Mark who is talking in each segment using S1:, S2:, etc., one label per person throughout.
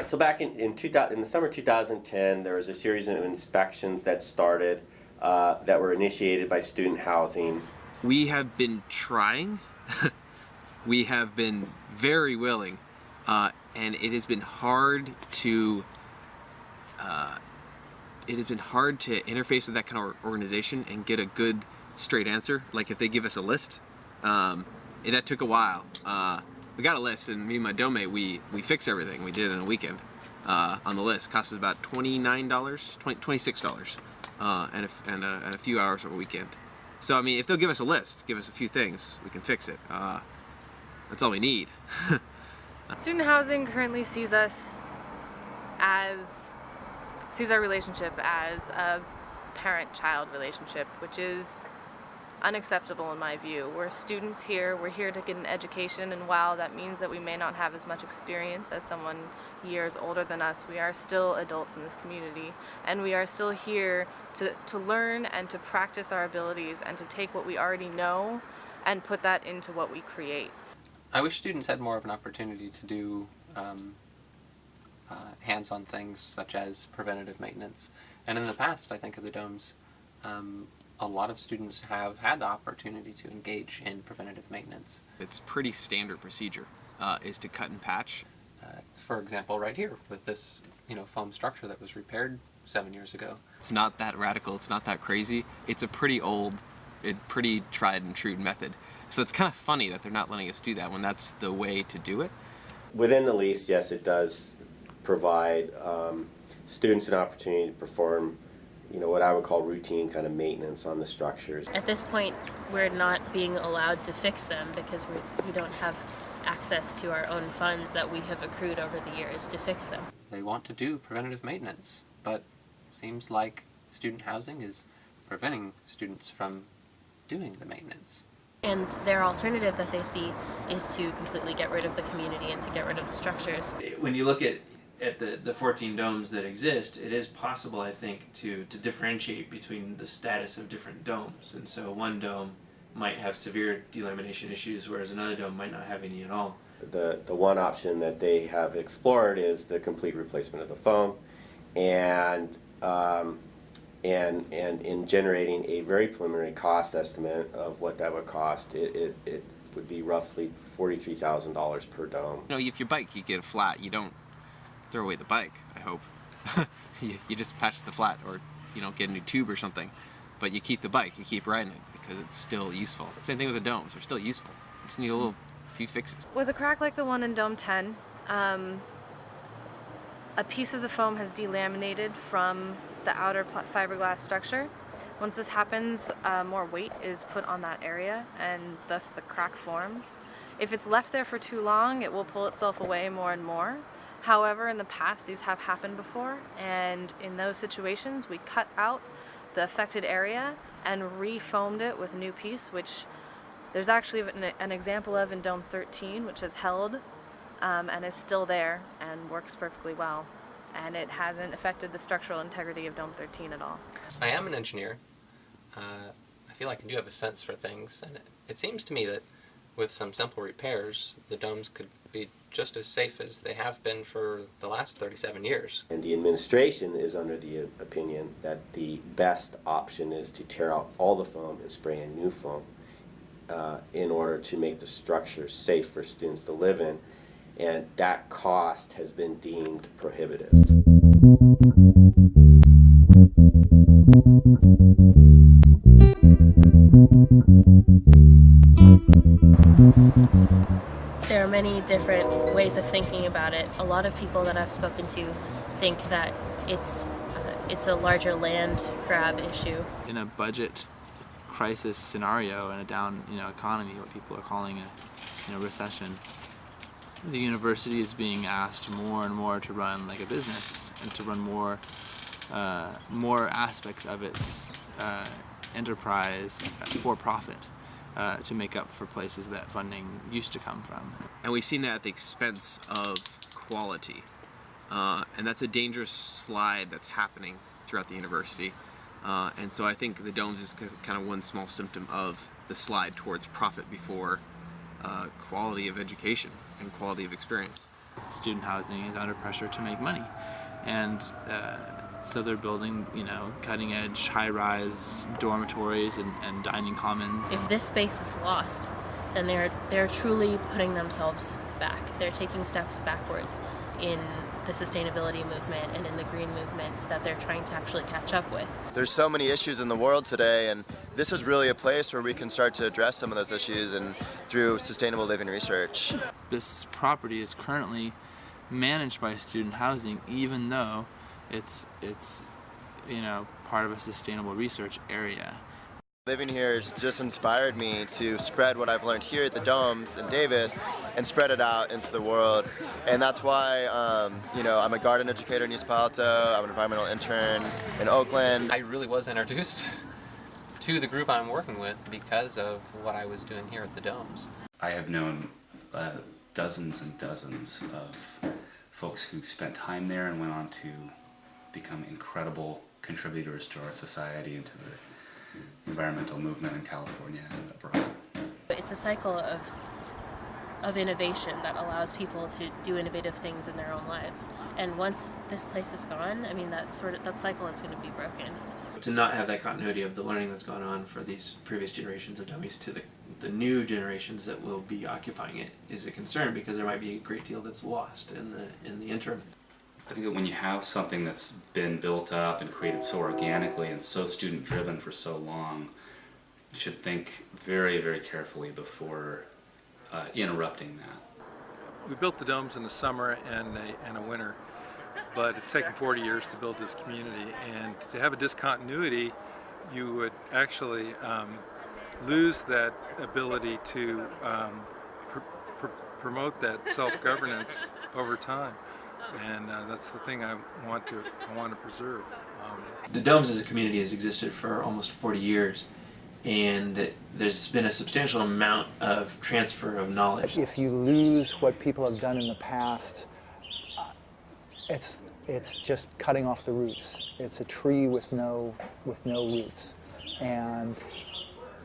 S1: So back in the summer 2010, there was a series of inspections that started that were initiated by Student Housing.
S2: We have been trying. We have been very willing, and it has been hard to. It has been hard to interface with that kind of organization and get a good, straight answer. Like if they give us a list, that took a while. We got a list, and me and my dome mate, we fix everything. We did it in a weekend on the list. Cost us about $26, and a few hours of a weekend. So I mean, if they'll give us a list, give us a few things, we can fix it. That's all we need.
S3: Student Housing currently sees our relationship as a parent-child relationship, which is unacceptable in my view. We're students here, we're here to get an education, and while that means that we may not have as much experience as someone years older than us, we are still adults in this community, and we are still here to learn and to practice our abilities and to take what we already know and put that into what we create.
S4: I wish students had more of an opportunity to do hands-on things such as preventative maintenance. And in the past, I think of the domes, a lot of students have had the opportunity to engage in preventative maintenance.
S2: It's pretty standard procedure, is to cut and patch.
S4: For example, right here with this, foam structure that was repaired 7 years ago.
S2: It's not that radical. It's not that crazy. It's a pretty pretty tried and true method. So it's kind of funny that they're not letting us do that when that's the way to do it.
S1: Within the lease, yes, it does provide students an opportunity to perform, what I would call routine kind of maintenance on the structures.
S5: At this point, we're not being allowed to fix them because we don't have access to our own funds that we have accrued over the years to fix them.
S4: They want to do preventative maintenance, but it seems like Student Housing is preventing students from doing the maintenance.
S5: And their alternative that they see is to completely get rid of the community and to get rid of the structures.
S6: When you look at the 14 domes that exist, it is possible, I think, to differentiate between the status of different domes. And so one dome might have severe delamination issues, whereas another dome might not have any at all.
S1: The one option that they have explored is the complete replacement of the foam, and in generating a very preliminary cost estimate of what that would cost, it would be roughly $43,000 per dome.
S2: If your bike, you get a flat, you don't throw away the bike, I hope. you just patch the flat or, get a new tube or something. But you keep the bike, you keep riding it because it's still useful. Same thing with the domes, they're still useful. You just need a few fixes.
S3: With a crack like the one in Dome 10, a piece of the foam has delaminated from the outer fiberglass structure. Once this happens, more weight is put on that area and thus the crack forms. If it's left there for too long, it will pull itself away more and more. However, in the past, these have happened before, and in those situations, we cut out the affected area and re-foamed it with a new piece, which there's actually an example of in Dome 13, which has held and is still there and works perfectly well. And it hasn't affected the structural integrity of Dome 13 at all.
S4: I am an engineer. I feel like I do have a sense for things, and it seems to me that with some simple repairs, the domes could be just as safe as they have been for the last 37 years.
S1: And the administration is under the opinion that the best option is to tear out all the foam and spray in new foam in order to make the structure safe for students to live in. And that cost has been deemed prohibitive.
S5: There are many different ways of thinking about it. A lot of people that I've spoken to think that it's a larger land grab issue.
S7: In a budget crisis scenario in a down economy, what people are calling a recession, the university is being asked more and more to run like a business and to run more aspects of its enterprise for profit to make up for places that funding used to come from.
S2: And we've seen that at the expense of quality. And that's a dangerous slide that's happening throughout the university. And so I think the domes is kind of one small symptom of the slide towards profit before quality of education and quality of experience.
S7: Student housing is under pressure to make money, and so they're building, cutting-edge, high-rise dormitories and dining commons.
S5: If this space is lost, then they're truly putting themselves back. They're taking steps backwards in the sustainability movement and in the green movement that they're trying to actually catch up with.
S8: There's so many issues in the world today, and this is really a place where we can start to address some of those issues and through sustainable living research.
S7: This property is currently managed by student housing, even though it's part of a sustainable research area.
S8: Living here has just inspired me to spread what I've learned here at the Domes in Davis and spread it out into the world. And that's why, I'm a garden educator in East Palo Alto, I'm an environmental intern in Oakland.
S4: I really was introduced to the group I'm working with because of what I was doing here at the Domes.
S9: I have known dozens and dozens of folks who spent time there and went on to become incredible contributors to our society and to the environmental movement in California and abroad.
S5: It's a cycle of innovation that allows people to do innovative things in their own lives. And once this place is gone, that cycle is going to be broken.
S6: To not have that continuity of the learning that's gone on for these previous generations of dummies to the new generations that will be occupying it is a concern, because there might be a great deal that's lost in the interim.
S9: I think that when you have something that's been built up and created so organically and so student driven for so long, you should think very, very carefully before interrupting that.
S10: We built the Domes in the summer and a winter, but it's taken 40 years to build this community, and to have a discontinuity, you would actually lose that ability to promote that self-governance over time. And that's the thing I want to preserve.
S6: The Domes as a community has existed for almost 40 years, and there's been a substantial amount of transfer of knowledge.
S11: If you lose what people have done in the past, it's just cutting off the roots. It's a tree with no roots, and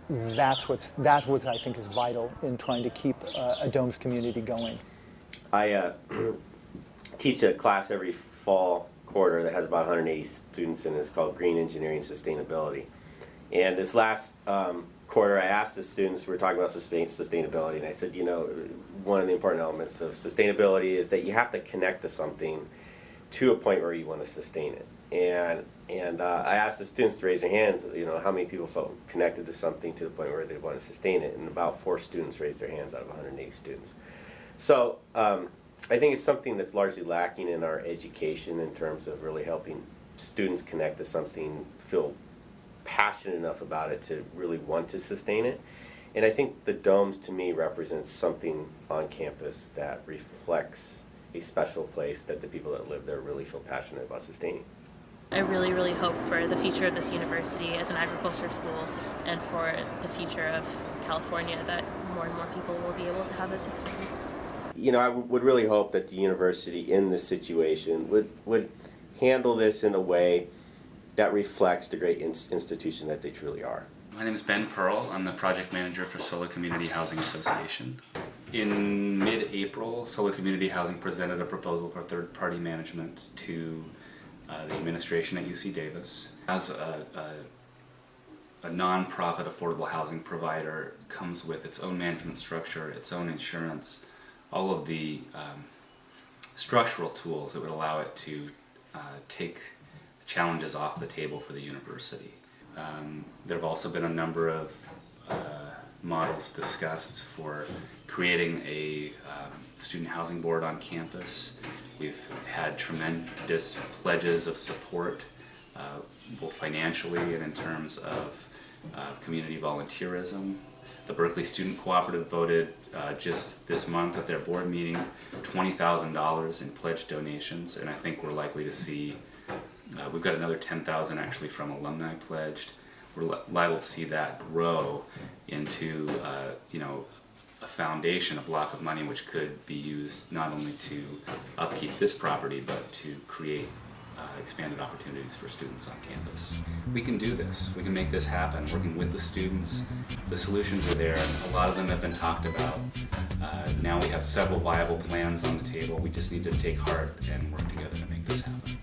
S11: that's what I think is vital in trying to keep a Domes community going.
S1: I teach a class every fall quarter that has about 180 students in it. It's called Green Engineering Sustainability. And this last quarter I asked the students, we were talking about sustainability, and I said, one of the important elements of sustainability is that you have to connect to something to a point where you want to sustain it. And I asked the students to raise their hands, how many people felt connected to something to the point where they want to sustain it, and about 4 students raised their hands out of 180 students. So I think it's something that's largely lacking in our education in terms of really helping students connect to something, feel passionate enough about it to really want to sustain it. And I think the Domes, to me, represents something on campus that reflects a special place that the people that live there really feel passionate about sustaining.
S5: I really, really hope for the future of this university as an agriculture school, and for the future of California, that more and more people will be able to have this experience.
S1: I would really hope that the university in this situation would handle this in a way that reflects the great institution that they truly are.
S9: My name is Ben Pearl. I'm the project manager for Solar Community Housing Association. In mid-April, Solar Community Housing presented a proposal for third-party management to the administration at UC Davis. As a non-profit affordable housing provider, comes with its own management structure, its own insurance, all of the structural tools that would allow it to take challenges off the table for the university. There have also been a number of models discussed for creating a student housing board on campus. We've had tremendous pledges of support, both financially and in terms of community volunteerism. The Berkeley Student Cooperative voted just this month at their board meeting $20,000 in pledged donations, and I think we're likely to see, we've got another $10,000 actually from alumni pledged. We're liable to see that grow into a foundation, a block of money which could be used not only to upkeep this property but to create expanded opportunities for students on campus. We can do this. We can make this happen, working with the students. The solutions are there. A lot of them have been talked about. Now we have several viable plans on the table. We just need to take heart and work together to make this happen.